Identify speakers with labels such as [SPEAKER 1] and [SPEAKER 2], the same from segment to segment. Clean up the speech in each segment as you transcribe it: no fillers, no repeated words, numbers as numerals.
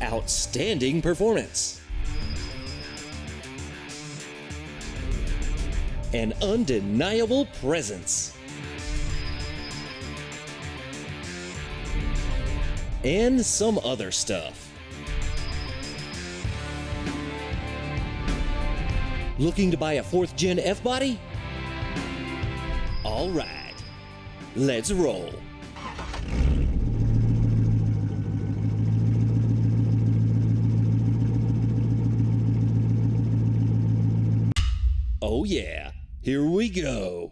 [SPEAKER 1] outstanding performance, an undeniable presence, and some other stuff. Looking to buy a 4th gen F-body? All right, let's roll. Oh yeah, here we go.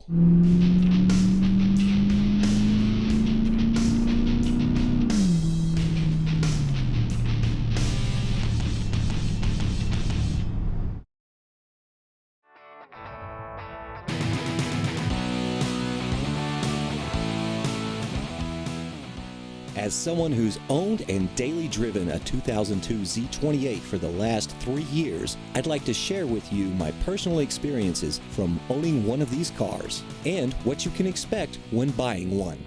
[SPEAKER 1] As someone who's owned and daily driven a 2002 Z28 for the last 3 years, I'd like to share with you my personal experiences from owning one of these cars and what you can expect when buying one.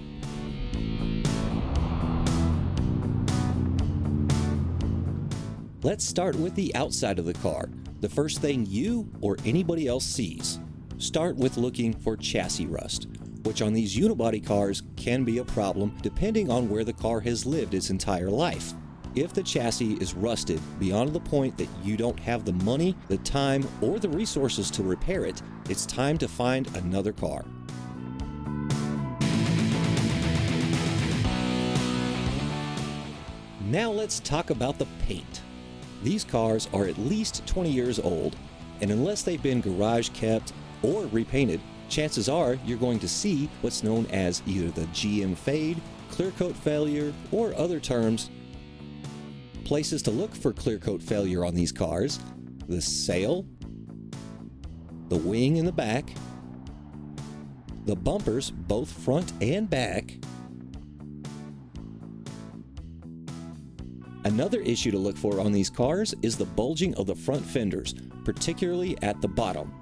[SPEAKER 1] Let's start with the outside of the car, the first thing you or anybody else sees. Start with looking for chassis rust, which on these unibody cars can be a problem depending on where the car has lived its entire life. If the chassis is rusted beyond the point that you don't have the money, the time, or the resources to repair it, it's time to find another car. Now let's talk about the paint. These cars are at least 20 years old, and unless they've been garage kept or repainted, chances are you're going to see what's known as either the GM fade, clear coat failure, or other terms. Places to look for clear coat failure on these cars: the sail, the wing in the back, the bumpers both front and back. Another issue to look for on these cars is the bulging of the front fenders, particularly at the bottom.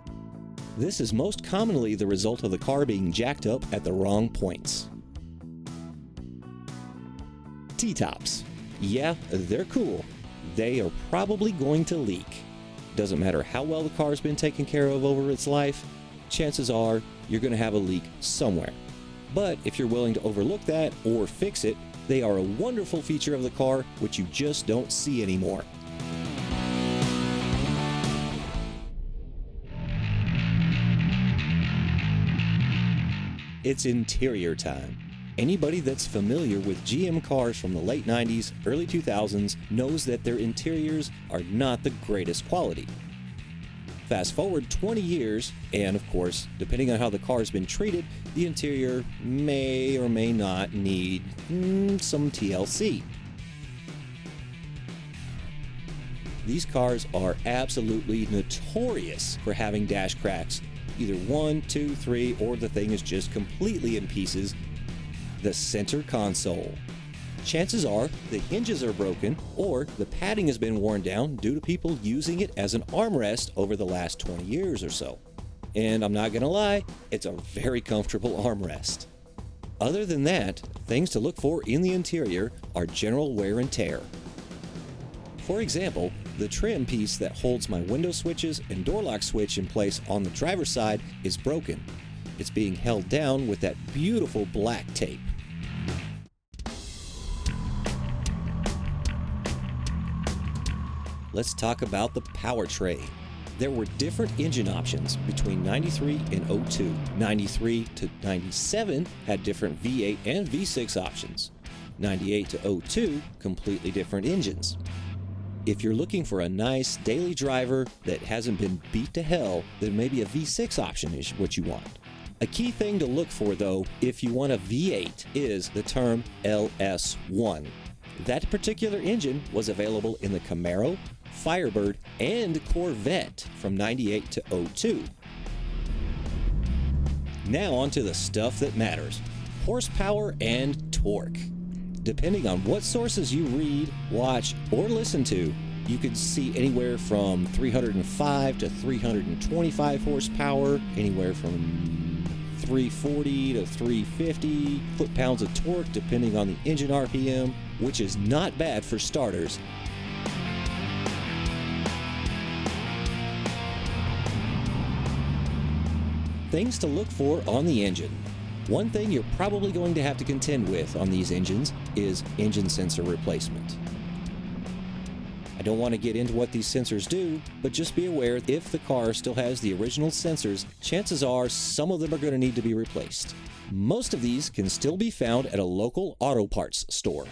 [SPEAKER 1] This is most commonly the result of the car being jacked up at the wrong points. T-tops. Yeah, they're cool. They are probably going to leak. Doesn't matter how well the car's been taken care of over its life, chances are you're going to have a leak somewhere. But if you're willing to overlook that or fix it, they are a wonderful feature of the car which you just don't see anymore. It's interior time. Anybody that's familiar with GM cars from the late 90s, early 2000s knows that their interiors are not the greatest quality. Fast forward 20 years, and of course, depending on how the car's been treated, the interior may or may not need some TLC. These cars are absolutely notorious for having dash cracks. Either 1, 2, 3, or the thing is just completely in pieces. The center console. Chances are the hinges are broken or the padding has been worn down due to people using it as an armrest over the last 20 years or so. And I'm not gonna lie, it's a very comfortable armrest. Other than that, things to look for in the interior are general wear and tear. For example, the trim piece that holds my window switches and door lock switch in place on the driver's side is broken. It's being held down with that beautiful black tape. Let's talk about the powertrain. There were different engine options between 93 and 02. 93 to 97 had different V8 and V6 options. 98 to 02, completely different engines. If you're looking for a nice daily driver that hasn't been beat to hell, then maybe a V6 option is what you want. A key thing to look for, though, if you want a V8 is the term LS1. That particular engine was available in the Camaro, Firebird, and Corvette from 98 to 02. Now on to the stuff that matters: horsepower and torque. Depending on what sources you read, watch, or listen to, you could see anywhere from 305 to 325 horsepower, anywhere from 340 to 350 foot-pounds of torque depending on the engine RPM, which is not bad for starters. Things to look for on the engine. One thing you're probably going to have to contend with on these engines is engine sensor replacement. I don't want to get into what these sensors do, but just be aware if the car still has the original sensors, chances are some of them are going to need to be replaced. Most of these can still be found at a local auto parts store.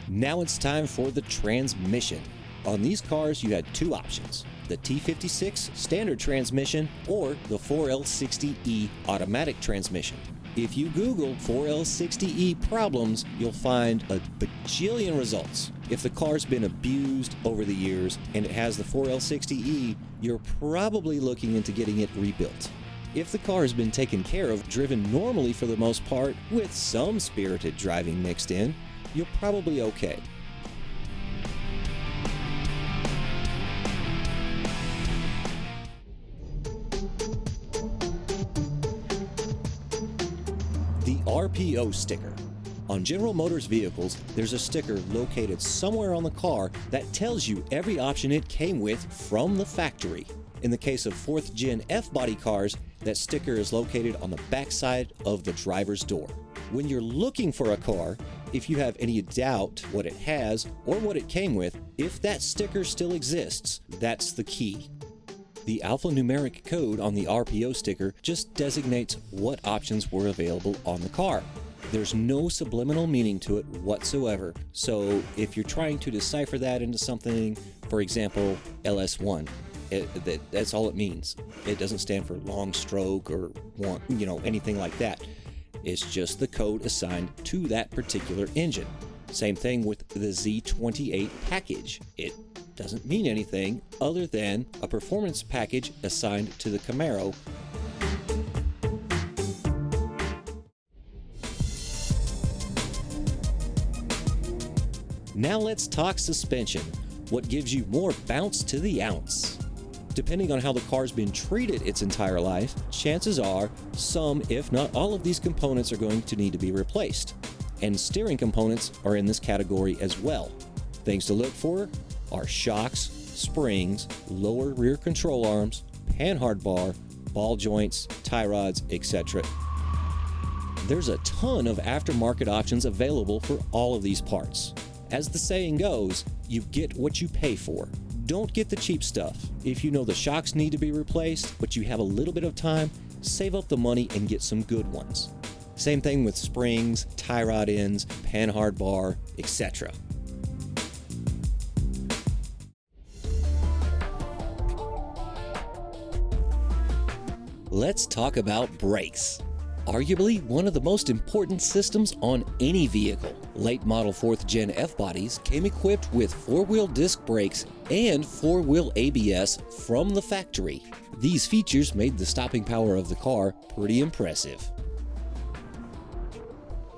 [SPEAKER 1] Now it's time for the transmission. On these cars, you had two options: the T56 standard transmission or the 4L60E automatic transmission. If you Google 4L60E problems, you'll find a bajillion results. If the car's been abused over the years and it has the 4L60E, you're probably looking into getting it rebuilt. If the car has been taken care of, driven normally for the most part, with some spirited driving mixed in, you're probably okay. The RPO sticker. On General Motors vehicles, there's a sticker located somewhere on the car that tells you every option it came with from the factory. In the case of 4th Gen F-body cars, that sticker is located on the backside of the driver's door. When you're looking for a car, if you have any doubt what it has or what it came with, if that sticker still exists, that's the key. The alphanumeric code on the RPO sticker just designates what options were available on the car. There's no subliminal meaning to it whatsoever, so if you're trying to decipher that into something, for example, LS1, that's all it means. It doesn't stand for long stroke or anything like that. It's just the code assigned to that particular engine. Same thing with the Z28 package. It doesn't mean anything other than a performance package assigned to the Camaro. Now let's talk suspension. What gives you more bounce to the ounce? Depending on how the car's been treated its entire life, chances are some, if not all of these components are going to need to be replaced. And steering components are in this category as well. Things to look for are shocks, springs, lower rear control arms, panhard bar, ball joints, tie rods, etc. There's a ton of aftermarket options available for all of these parts. As the saying goes, you get what you pay for. Don't get the cheap stuff. If you know the shocks need to be replaced, but you have a little bit of time, save up the money and get some good ones. Same thing with springs, tie rod ends, panhard bar, etc. Let's talk about brakes. Arguably one of the most important systems on any vehicle. Late model 4th Gen F-bodies came equipped with 4-wheel disc brakes and 4-wheel ABS from the factory. These features made the stopping power of the car pretty impressive.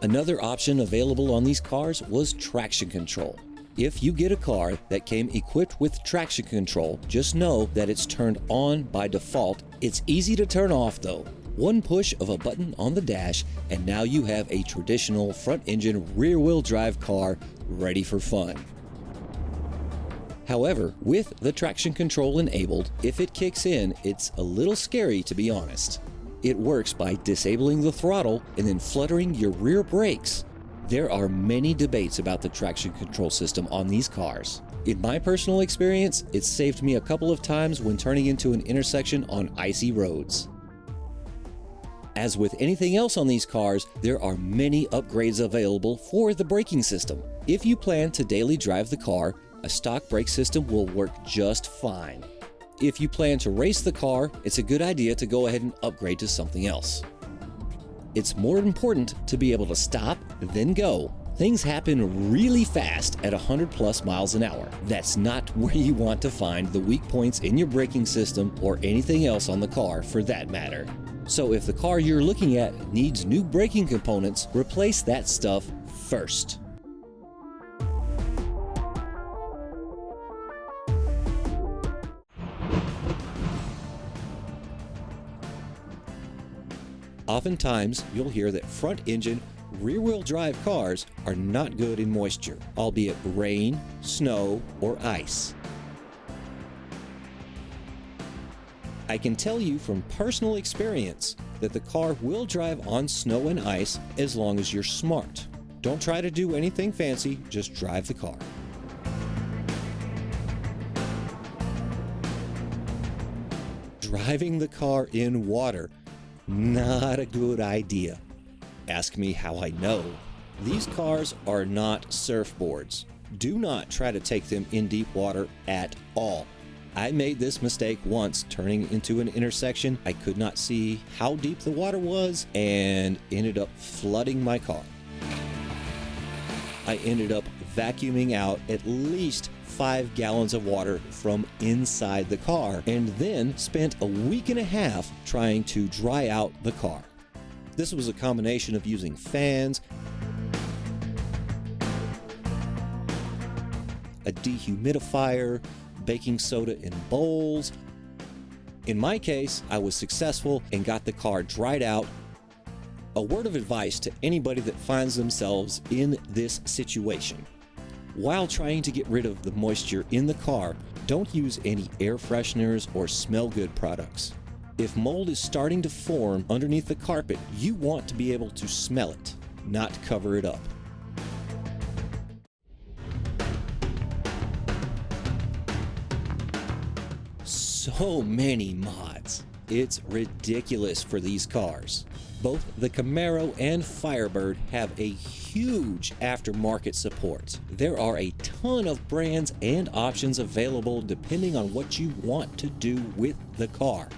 [SPEAKER 1] Another option available on these cars was traction control. If you get a car that came equipped with traction control, just know that it's turned on by default. It's easy to turn off though. One push of a button on the dash and now you have a traditional front-engine rear-wheel drive car ready for fun. However, with the traction control enabled, if it kicks in, it's a little scary to be honest. It works by disabling the throttle and then fluttering your rear brakes. There are many debates about the traction control system on these cars. In my personal experience, it's saved me a couple of times when turning into an intersection on icy roads. As with anything else on these cars, there are many upgrades available for the braking system. If you plan to daily drive the car, a stock brake system will work just fine. If you plan to race the car, it's a good idea to go ahead and upgrade to something else. It's more important to be able to stop, then go. Things happen really fast at 100+ miles an hour. That's not where you want to find the weak points in your braking system or anything else on the car for that matter. So if the car you're looking at needs new braking components, replace that stuff first. Oftentimes, you'll hear that front-engine, rear-wheel drive cars are not good in moisture, albeit rain, snow, or ice. I can tell you from personal experience that the car will drive on snow and ice as long as you're smart. Don't try to do anything fancy, just drive the car. Driving the car in water, not a good idea. Ask me how I know. These cars are not surfboards. Do not try to take them in deep water at all. I made this mistake once turning into an intersection. I could not see how deep the water was and ended up flooding my car. I ended up vacuuming out at least 5 gallons of water from inside the car and then spent a week and a half trying to dry out the car. This was a combination of using fans, a dehumidifier, baking soda in bowls. In my case, I was successful and got the car dried out. A word of advice to anybody that finds themselves in this situation. While trying to get rid of the moisture in the car, don't use any air fresheners or smell good products. If mold is starting to form underneath the carpet, you want to be able to smell it, not cover it up. So many mods. It's ridiculous for these cars. Both the Camaro and Firebird have a huge aftermarket support. There are a ton of brands and options available depending on what you want to do with the car.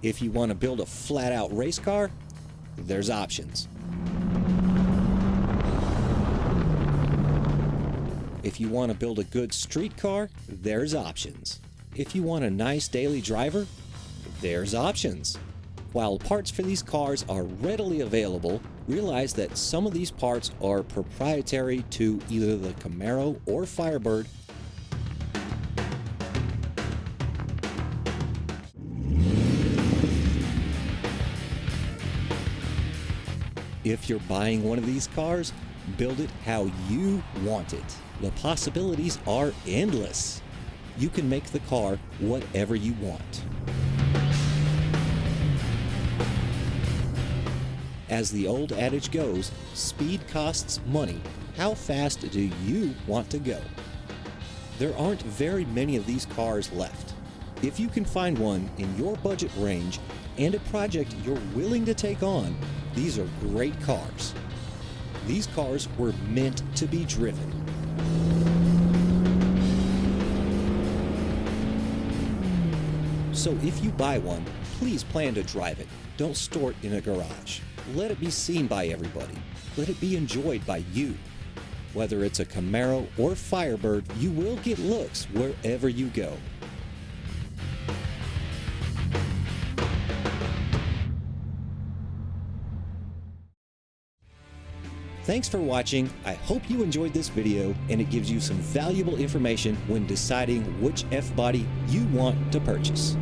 [SPEAKER 1] If you want to build a flat-out race car, there's options. If you want to build a good street car, there's options. If you want a nice daily driver, there's options. While parts for these cars are readily available, realize that some of these parts are proprietary to either the Camaro or Firebird. If you're buying one of these cars, build it how you want it. The possibilities are endless. You can make the car whatever you want. As the old adage goes, speed costs money. How fast do you want to go? There aren't very many of these cars left. If you can find one in your budget range and a project you're willing to take on, these are great cars. These cars were meant to be driven. So if you buy one, please plan to drive it. Don't store it in a garage. Let it be seen by everybody. Let it be enjoyed by you. Whether it's a Camaro or Firebird, you will get looks wherever you go. Thanks for watching. I hope you enjoyed this video and it gives you some valuable information when deciding which F-body you want to purchase.